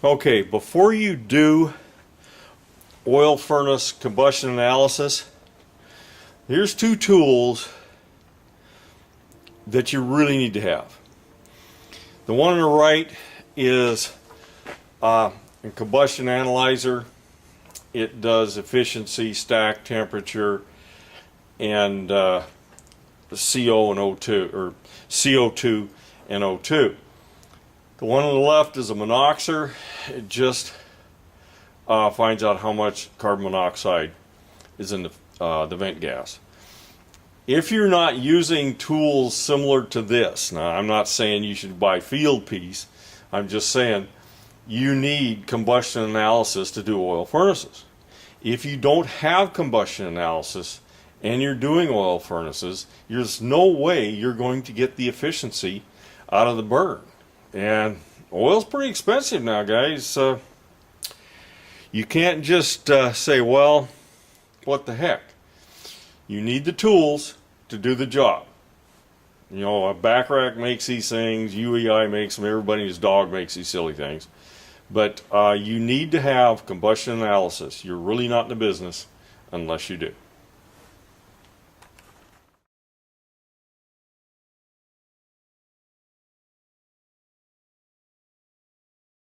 Okay, before you do oil furnace combustion analysis, here's two tools that you really need to have. The one on the right is a combustion analyzer. It does efficiency, stack temperature, and CO and O2, or CO2 and O2. The one on the left is a monoxer. It just finds out how much carbon monoxide is in the vent gas. If you're not using tools similar to this, now I'm not saying you should buy field piece, I'm just saying you need combustion analysis to do oil furnaces. If you don't have combustion analysis and you're doing oil furnaces, there's no way you're going to get the efficiency out of the burn. And oil's pretty expensive now, guys. You can't just say, well, what the heck. You need the tools to do the job. You know, a back rack makes these things, UEI makes them, everybody and his dog makes these silly things. But you need to have combustion analysis. You're really not in the business unless you do.